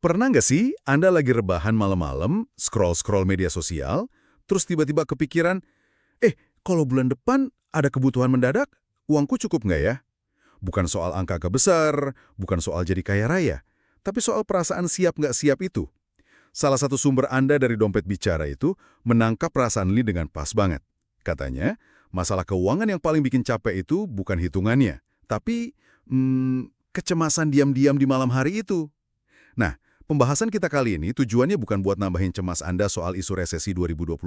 Pernah nggak sih Anda lagi rebahan malam-malam, scroll-scroll media sosial, terus tiba-tiba kepikiran, kalau bulan depan ada kebutuhan mendadak, uangku cukup nggak ya? Bukan soal angka besar, bukan soal jadi kaya raya, tapi soal perasaan siap nggak siap itu. Salah satu sumber Anda dari Dompet Bicara itu menangkap perasaan Lee dengan pas banget. Katanya, masalah keuangan yang paling bikin capek itu bukan hitungannya, tapi kecemasan diam-diam di malam hari itu. Nah, pembahasan kita kali ini tujuannya bukan buat nambahin cemas Anda soal isu resesi 2026.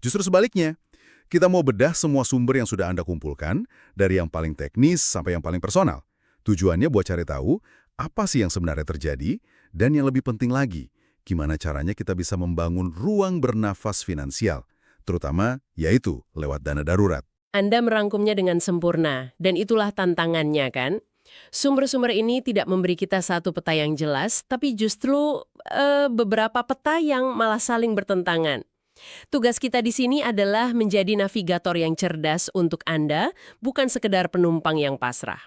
Justru sebaliknya, kita mau bedah semua sumber yang sudah Anda kumpulkan, dari yang paling teknis sampai yang paling personal. Tujuannya buat cari tahu apa sih yang sebenarnya terjadi, dan yang lebih penting lagi, gimana caranya kita bisa membangun ruang bernafas finansial, terutama yaitu lewat dana darurat. Anda merangkumnya dengan sempurna, dan itulah tantangannya kan? Sumber-sumber ini tidak memberi kita satu peta yang jelas, tapi justru beberapa peta yang malah saling bertentangan. Tugas kita di sini adalah menjadi navigator yang cerdas untuk Anda, bukan sekedar penumpang yang pasrah.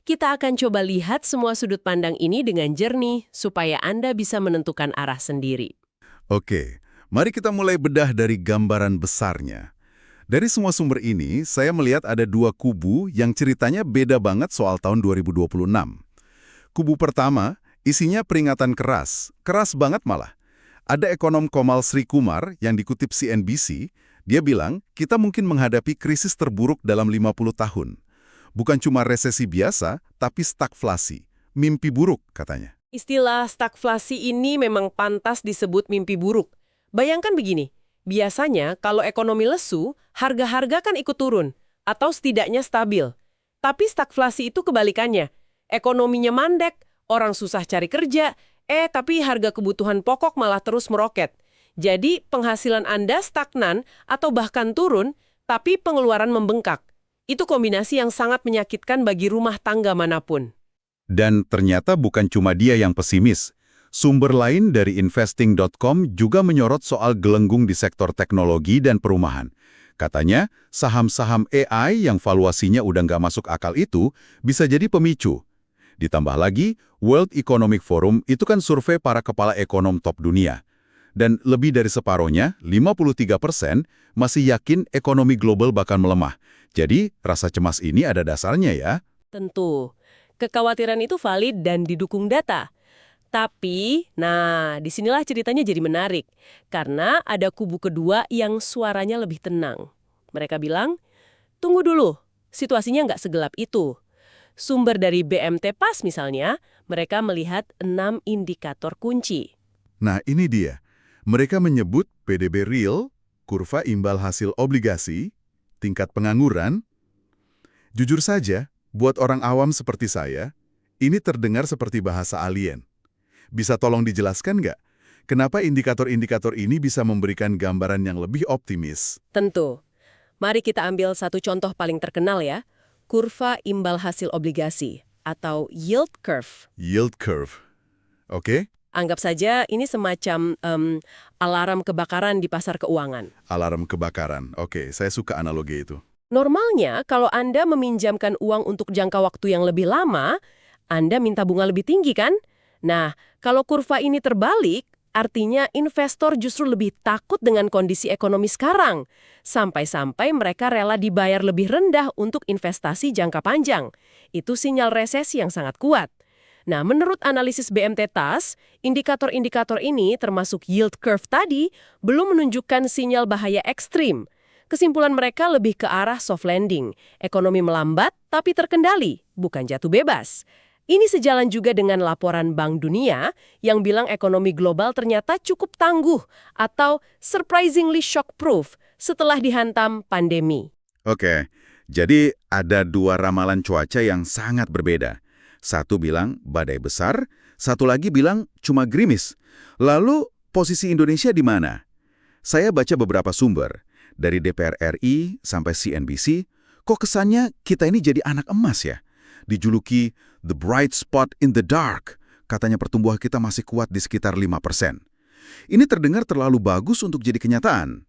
Kita akan coba lihat semua sudut pandang ini dengan jernih, supaya Anda bisa menentukan arah sendiri. Oke, mari kita mulai bedah dari gambaran besarnya. Dari semua sumber ini, saya melihat ada dua kubu yang ceritanya beda banget soal tahun 2026. Kubu pertama, isinya peringatan keras banget malah. Ada ekonom Komal Sri Kumar yang dikutip CNBC, dia bilang, kita mungkin menghadapi krisis terburuk dalam 50 tahun. Bukan cuma resesi biasa, tapi stagflasi. Mimpi buruk, katanya. Istilah stagflasi ini memang pantas disebut mimpi buruk. Bayangkan begini, biasanya kalau ekonomi lesu, harga-harga kan ikut turun, atau setidaknya stabil. Tapi stagflasi itu kebalikannya. Ekonominya mandek, orang susah cari kerja, tapi harga kebutuhan pokok malah terus meroket. Jadi penghasilan Anda stagnan atau bahkan turun, tapi pengeluaran membengkak. Itu kombinasi yang sangat menyakitkan bagi rumah tangga manapun. Dan ternyata bukan cuma dia yang pesimis. Sumber lain dari investing.com juga menyorot soal gelenggung di sektor teknologi dan perumahan. Katanya, saham-saham AI yang valuasinya udah nggak masuk akal itu bisa jadi pemicu. Ditambah lagi, World Economic Forum itu kan survei para kepala ekonom top dunia. Dan lebih dari separohnya, 53%, masih yakin ekonomi global bakal melemah. Jadi, rasa cemas ini ada dasarnya ya. Tentu, kekhawatiran itu valid dan didukung data. Tapi, disinilah ceritanya jadi menarik. Karena ada kubu kedua yang suaranya lebih tenang. Mereka bilang, tunggu dulu, situasinya nggak segelap itu. Sumber dari BMT PAS misalnya, mereka melihat 6 indikator kunci. Nah, ini dia. Mereka menyebut PDB real, kurva imbal hasil obligasi, tingkat pengangguran. Jujur saja, buat orang awam seperti saya, ini terdengar seperti bahasa alien. Bisa tolong dijelaskan nggak? Kenapa indikator-indikator ini bisa memberikan gambaran yang lebih optimis? Tentu. Mari kita ambil satu contoh paling terkenal ya, kurva imbal hasil obligasi atau yield curve. Yield curve. Oke? Anggap saja ini semacam alarm kebakaran di pasar keuangan. Alarm kebakaran. Oke, saya suka analogi itu. Normalnya, kalau Anda meminjamkan uang untuk jangka waktu yang lebih lama, Anda minta bunga lebih tinggi kan? Nah, kalau kurva ini terbalik, artinya investor justru lebih takut dengan kondisi ekonomi sekarang. Sampai-sampai mereka rela dibayar lebih rendah untuk investasi jangka panjang. Itu sinyal resesi yang sangat kuat. Nah, menurut analisis BMT TAS, indikator-indikator ini termasuk yield curve tadi belum menunjukkan sinyal bahaya ekstrim. Kesimpulan mereka lebih ke arah soft landing, ekonomi melambat tapi terkendali, bukan jatuh bebas. Ini sejalan juga dengan laporan Bank Dunia yang bilang ekonomi global ternyata cukup tangguh atau surprisingly shock-proof setelah dihantam pandemi. Oke, jadi ada dua ramalan cuaca yang sangat berbeda. Satu bilang badai besar, satu lagi bilang cuma gerimis. Lalu posisi Indonesia di mana? Saya baca beberapa sumber, dari DPR RI sampai CNBC, kok kesannya kita ini jadi anak emas ya? Dijuluki the bright spot in the dark, katanya pertumbuhan kita masih kuat di sekitar 5%. Ini terdengar terlalu bagus untuk jadi kenyataan.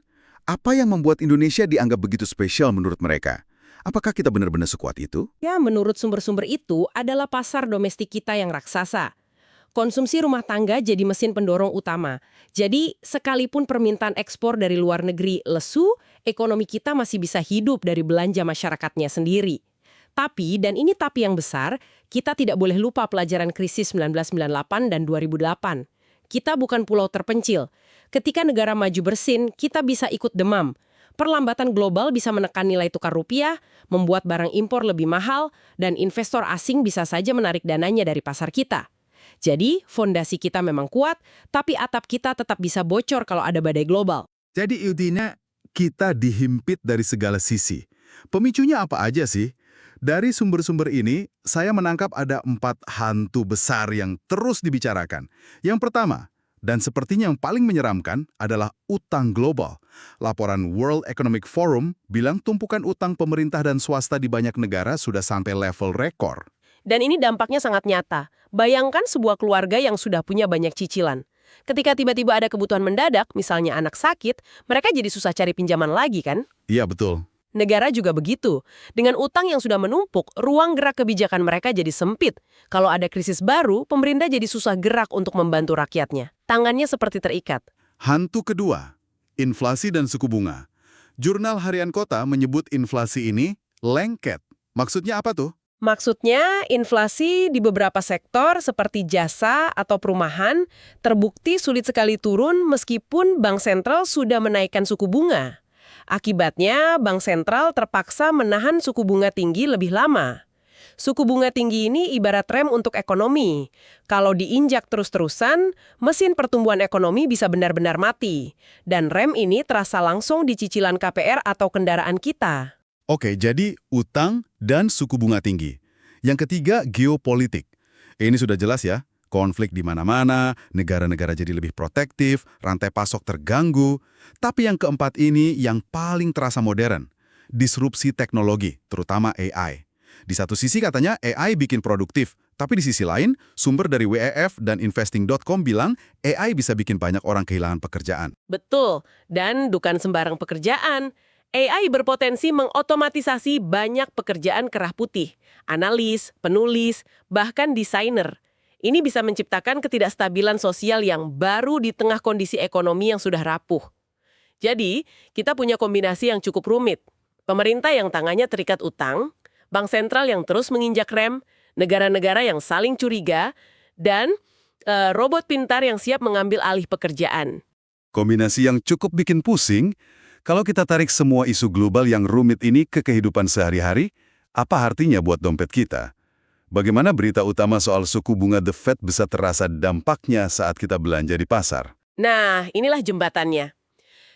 Apa yang membuat Indonesia dianggap begitu spesial menurut mereka? Apakah kita benar-benar sekuat itu? Ya, menurut sumber-sumber itu adalah pasar domestik kita yang raksasa. Konsumsi rumah tangga jadi mesin pendorong utama. Jadi, sekalipun permintaan ekspor dari luar negeri lesu, ekonomi kita masih bisa hidup dari belanja masyarakatnya sendiri. Tapi, dan ini tapi yang besar, kita tidak boleh lupa pelajaran krisis 1998 dan 2008. Kita bukan pulau terpencil. Ketika negara maju bersin, kita bisa ikut demam. Perlambatan global bisa menekan nilai tukar rupiah, membuat barang impor lebih mahal, dan investor asing bisa saja menarik dananya dari pasar kita. Jadi, fondasi kita memang kuat, tapi atap kita tetap bisa bocor kalau ada badai global. Jadi intinya kita dihimpit dari segala sisi. Pemicunya apa aja sih? Dari sumber-sumber ini, saya menangkap ada 4 hantu besar yang terus dibicarakan. Yang pertama, dan sepertinya yang paling menyeramkan, adalah utang global. Laporan World Economic Forum bilang tumpukan utang pemerintah dan swasta di banyak negara sudah sampai level rekor. Dan ini dampaknya sangat nyata. Bayangkan sebuah keluarga yang sudah punya banyak cicilan. Ketika tiba-tiba ada kebutuhan mendadak, misalnya anak sakit, mereka jadi susah cari pinjaman lagi kan? Iya, betul. Negara juga begitu. Dengan utang yang sudah menumpuk, ruang gerak kebijakan mereka jadi sempit. Kalau ada krisis baru, pemerintah jadi susah gerak untuk membantu rakyatnya. Tangannya seperti terikat. Hantu kedua, inflasi dan suku bunga. Jurnal Harian Kota menyebut inflasi ini lengket. Maksudnya apa tuh? Maksudnya, inflasi di beberapa sektor seperti jasa atau perumahan terbukti sulit sekali turun meskipun Bank Sentral sudah menaikkan suku bunga. Akibatnya, Bank Sentral terpaksa menahan suku bunga tinggi lebih lama. Suku bunga tinggi ini ibarat rem untuk ekonomi. Kalau diinjak terus-terusan, mesin pertumbuhan ekonomi bisa benar-benar mati. Dan rem ini terasa langsung di cicilan KPR atau kendaraan kita. Oke, jadi utang dan suku bunga tinggi. Yang ketiga, geopolitik. Ini sudah jelas ya, konflik di mana-mana, negara-negara jadi lebih protektif, rantai pasok terganggu. Tapi yang keempat ini yang paling terasa modern, disrupsi teknologi, terutama AI. Di satu sisi katanya AI bikin produktif, tapi di sisi lain, sumber dari WEF dan investing.com bilang AI bisa bikin banyak orang kehilangan pekerjaan. Betul, dan bukan sembarang pekerjaan. AI berpotensi mengotomatisasi banyak pekerjaan kerah putih, analis, penulis, bahkan desainer. Ini bisa menciptakan ketidakstabilan sosial yang baru di tengah kondisi ekonomi yang sudah rapuh. Jadi, kita punya kombinasi yang cukup rumit. Pemerintah yang tangannya terikat utang, bank sentral yang terus menginjak rem, negara-negara yang saling curiga, dan robot pintar yang siap mengambil alih pekerjaan. Kombinasi yang cukup bikin pusing. Kalau kita tarik semua isu global yang rumit ini ke kehidupan sehari-hari, apa artinya buat dompet kita? Bagaimana berita utama soal suku bunga The Fed bisa terasa dampaknya saat kita belanja di pasar? Nah, inilah jembatannya.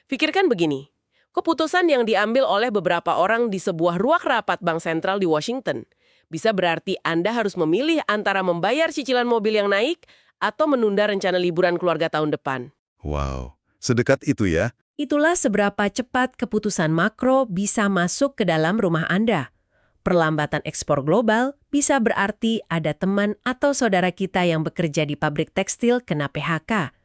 Pikirkan begini, keputusan yang diambil oleh beberapa orang di sebuah ruang rapat Bank Sentral di Washington bisa berarti Anda harus memilih antara membayar cicilan mobil yang naik atau menunda rencana liburan keluarga tahun depan. Wow, sedekat itu ya? Itulah seberapa cepat keputusan makro bisa masuk ke dalam rumah Anda. Perlambatan ekspor global bisa berarti ada teman atau saudara kita yang bekerja di pabrik tekstil kena PHK.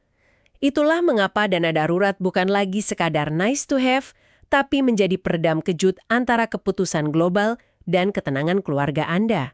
Itulah mengapa dana darurat bukan lagi sekadar nice to have, tapi menjadi peredam kejut antara keputusan global dan ketenangan keluarga Anda.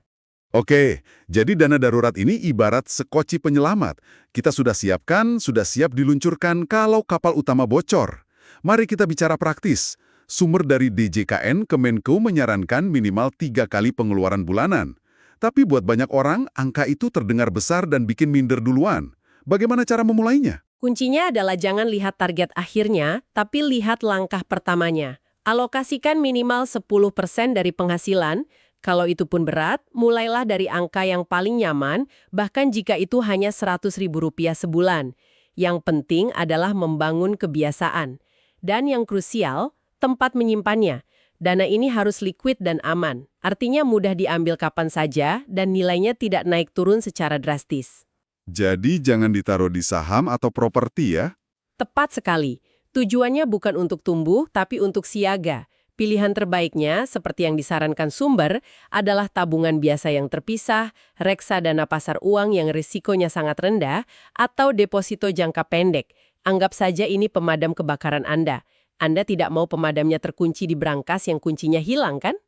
Oke, jadi dana darurat ini ibarat sekoci penyelamat. Kita sudah siapkan, sudah siap diluncurkan kalau kapal utama bocor. Mari kita bicara praktis. Sumber dari DJKN Kemenko menyarankan minimal 3 kali pengeluaran bulanan. Tapi buat banyak orang, angka itu terdengar besar dan bikin minder duluan. Bagaimana cara memulainya? Kuncinya adalah jangan lihat target akhirnya, tapi lihat langkah pertamanya. Alokasikan minimal 10% dari penghasilan. Kalau itu pun berat, mulailah dari angka yang paling nyaman, bahkan jika itu hanya Rp100.000 sebulan. Yang penting adalah membangun kebiasaan. Dan yang krusial, tempat menyimpannya. Dana ini harus liquid dan aman. Artinya mudah diambil kapan saja dan nilainya tidak naik turun secara drastis. Jadi jangan ditaruh di saham atau properti ya? Tepat sekali. Tujuannya bukan untuk tumbuh, tapi untuk siaga. Pilihan terbaiknya, seperti yang disarankan sumber, adalah tabungan biasa yang terpisah, reksadana pasar uang yang risikonya sangat rendah, atau deposito jangka pendek. Anggap saja ini pemadam kebakaran Anda. Anda tidak mau pemadamnya terkunci di brankas yang kuncinya hilang, kan?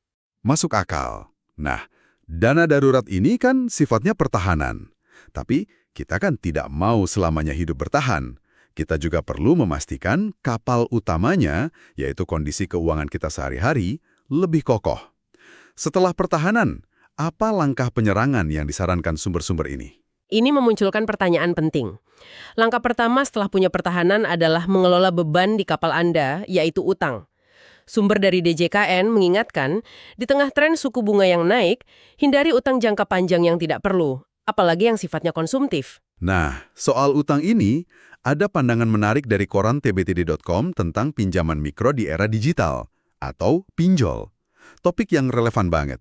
Masuk akal. Nah, dana darurat ini kan sifatnya pertahanan. Tapi Kita kan tidak mau selamanya hidup bertahan. Kita juga perlu memastikan kapal utamanya, yaitu kondisi keuangan kita sehari-hari, lebih kokoh. Setelah pertahanan, apa langkah penyerangan yang disarankan sumber-sumber ini? Ini memunculkan pertanyaan penting. Langkah pertama setelah punya pertahanan adalah mengelola beban di kapal Anda, yaitu utang. Sumber dari DJKN mengingatkan, di tengah tren suku bunga yang naik, hindari utang jangka panjang yang tidak perlu, apalagi yang sifatnya konsumtif. Nah, soal utang ini, ada pandangan menarik dari koran tbtd.com tentang pinjaman mikro di era digital, atau pinjol. Topik yang relevan banget.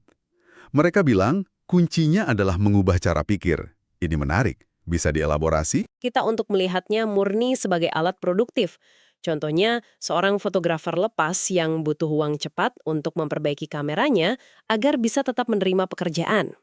Mereka bilang, kuncinya adalah mengubah cara pikir. Ini menarik. Bisa dielaborasi? Kita untuk melihatnya murni sebagai alat produktif. Contohnya, seorang fotografer lepas yang butuh uang cepat untuk memperbaiki kameranya agar bisa tetap menerima pekerjaan.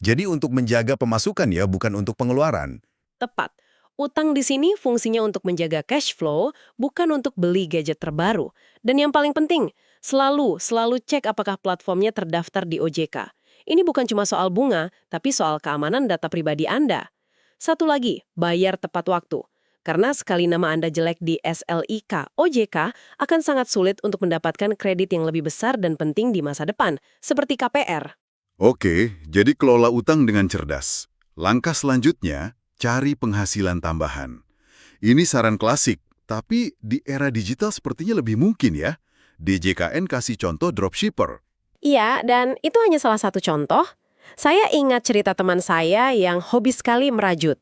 Jadi untuk menjaga pemasukan ya, bukan untuk pengeluaran. Tepat. Utang di sini fungsinya untuk menjaga cash flow, bukan untuk beli gadget terbaru. Dan yang paling penting, selalu cek apakah platformnya terdaftar di OJK. Ini bukan cuma soal bunga, tapi soal keamanan data pribadi Anda. Satu lagi, bayar tepat waktu. Karena sekali nama Anda jelek di SLIK OJK, akan sangat sulit untuk mendapatkan kredit yang lebih besar dan penting di masa depan, seperti KPR. Oke, jadi kelola utang dengan cerdas. Langkah selanjutnya, cari penghasilan tambahan. Ini saran klasik, tapi di era digital sepertinya lebih mungkin ya. DJKN kasih contoh dropshipper. Iya, dan itu hanya salah satu contoh. Saya ingat cerita teman saya yang hobi sekali merajut.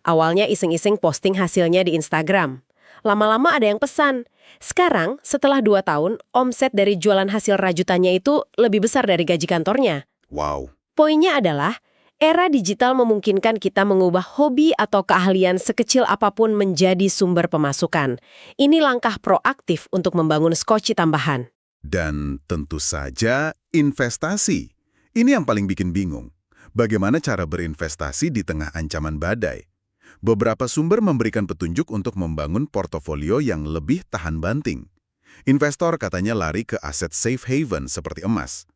Awalnya iseng-iseng posting hasilnya di Instagram. Lama-lama ada yang pesan. Sekarang, setelah 2 tahun, omset dari jualan hasil rajutannya itu lebih besar dari gaji kantornya. Wow. Poinnya adalah, era digital memungkinkan kita mengubah hobi atau keahlian sekecil apapun menjadi sumber pemasukan. Ini langkah proaktif untuk membangun skoci tambahan. Dan tentu saja investasi. Ini yang paling bikin bingung. Bagaimana cara berinvestasi di tengah ancaman badai? Beberapa sumber memberikan petunjuk untuk membangun portofolio yang lebih tahan banting. Investor katanya lari ke aset safe haven seperti emas.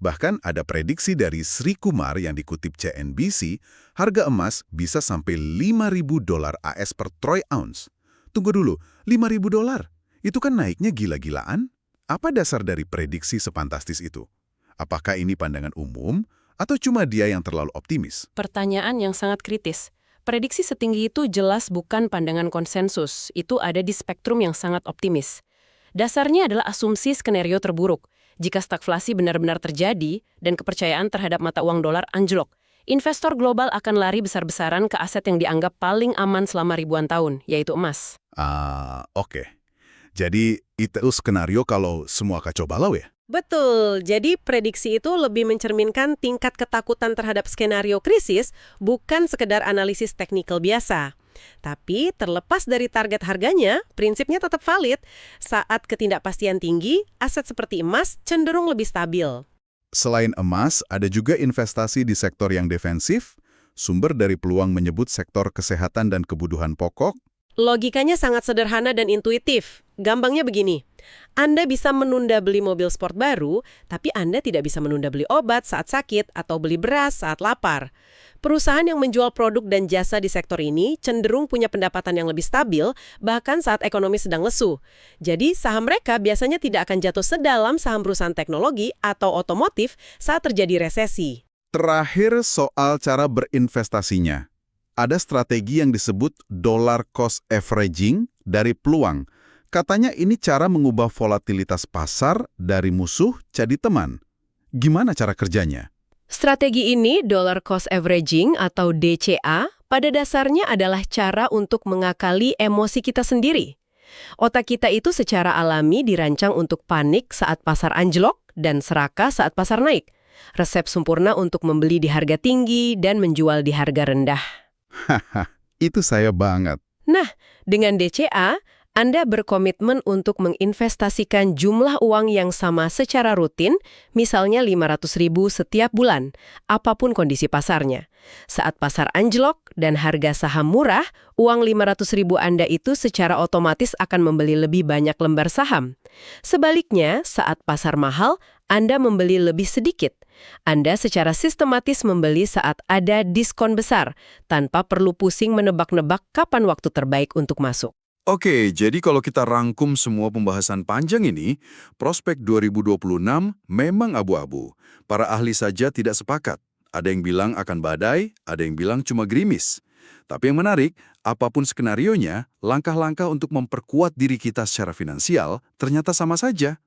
Bahkan ada prediksi dari Sri Kumar yang dikutip CNBC, harga emas bisa sampai $5.000 AS per troy ounce. Tunggu dulu, $5.000? Itu kan naiknya gila-gilaan? Apa dasar dari prediksi sefantastis itu? Apakah ini pandangan umum atau cuma dia yang terlalu optimis? Pertanyaan yang sangat kritis. Prediksi setinggi itu jelas bukan pandangan konsensus. Itu ada di spektrum yang sangat optimis. Dasarnya adalah asumsi skenario terburuk. Jika stagflasi benar-benar terjadi dan kepercayaan terhadap mata uang dolar anjlok, investor global akan lari besar-besaran ke aset yang dianggap paling aman selama ribuan tahun, yaitu emas. Oke. Jadi itu skenario kalau semua kacau balau ya? Betul, jadi prediksi itu lebih mencerminkan tingkat ketakutan terhadap skenario krisis, bukan sekedar analisis teknikal biasa. Tapi terlepas dari target harganya, prinsipnya tetap valid. Saat ketidakpastian tinggi, aset seperti emas cenderung lebih stabil. Selain emas, ada juga investasi di sektor yang defensif. Sumber dari Peluang menyebut sektor kesehatan dan kebutuhan pokok. Logikanya sangat sederhana dan intuitif. Gampangnya begini, Anda bisa menunda beli mobil sport baru, tapi Anda tidak bisa menunda beli obat saat sakit atau beli beras saat lapar. Perusahaan yang menjual produk dan jasa di sektor ini cenderung punya pendapatan yang lebih stabil, bahkan saat ekonomi sedang lesu. Jadi, saham mereka biasanya tidak akan jatuh sedalam saham perusahaan teknologi atau otomotif saat terjadi resesi. Terakhir soal cara berinvestasinya. Ada strategi yang disebut dollar cost averaging dari Peluang. Katanya ini cara mengubah volatilitas pasar dari musuh jadi teman. Gimana cara kerjanya? Strategi ini, dollar cost averaging atau DCA, pada dasarnya adalah cara untuk mengakali emosi kita sendiri. Otak kita itu secara alami dirancang untuk panik saat pasar anjlok dan serakah saat pasar naik. Resep sempurna untuk membeli di harga tinggi dan menjual di harga rendah. Haha, itu saya banget. Nah, dengan DCA, Anda berkomitmen untuk menginvestasikan jumlah uang yang sama secara rutin, misalnya 500.000 setiap bulan, apapun kondisi pasarnya. Saat pasar anjlok dan harga saham murah, uang 500.000 Anda itu secara otomatis akan membeli lebih banyak lembar saham. Sebaliknya, saat pasar mahal, Anda membeli lebih sedikit. Anda secara sistematis membeli saat ada diskon besar, tanpa perlu pusing menebak-nebak kapan waktu terbaik untuk masuk. Oke, jadi kalau kita rangkum semua pembahasan panjang ini, prospek 2026 memang abu-abu. Para ahli saja tidak sepakat. Ada yang bilang akan badai, ada yang bilang cuma gerimis. Tapi yang menarik, apapun skenarionya, langkah-langkah untuk memperkuat diri kita secara finansial ternyata sama saja.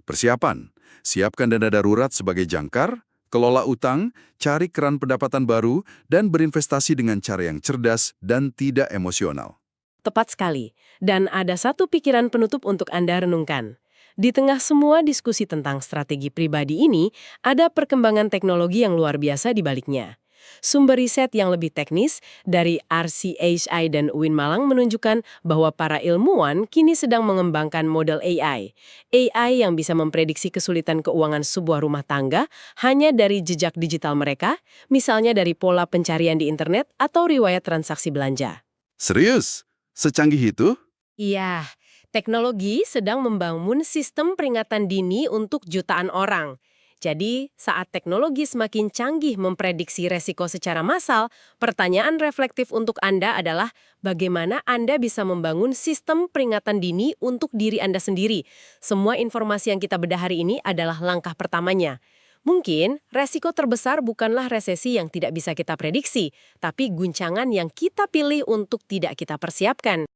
Persiapan, siapkan dana darurat sebagai jangkar, kelola utang, cari keran pendapatan baru, dan berinvestasi dengan cara yang cerdas dan tidak emosional. Tepat sekali. Dan ada satu pikiran penutup untuk Anda renungkan. Di tengah semua diskusi tentang strategi pribadi ini, ada perkembangan teknologi yang luar biasa di baliknya. Sumber riset yang lebih teknis dari RCHI dan UIN Malang menunjukkan bahwa para ilmuwan kini sedang mengembangkan model AI. AI yang bisa memprediksi kesulitan keuangan sebuah rumah tangga hanya dari jejak digital mereka, misalnya dari pola pencarian di internet atau riwayat transaksi belanja. Serius? Secanggih itu? Iya, teknologi sedang membangun sistem peringatan dini untuk jutaan orang. Jadi, saat teknologi semakin canggih memprediksi resiko secara massal, pertanyaan reflektif untuk Anda adalah bagaimana Anda bisa membangun sistem peringatan dini untuk diri Anda sendiri. Semua informasi yang kita bedah hari ini adalah langkah pertamanya. Mungkin, resiko terbesar bukanlah resesi yang tidak bisa kita prediksi, tapi guncangan yang kita pilih untuk tidak kita persiapkan.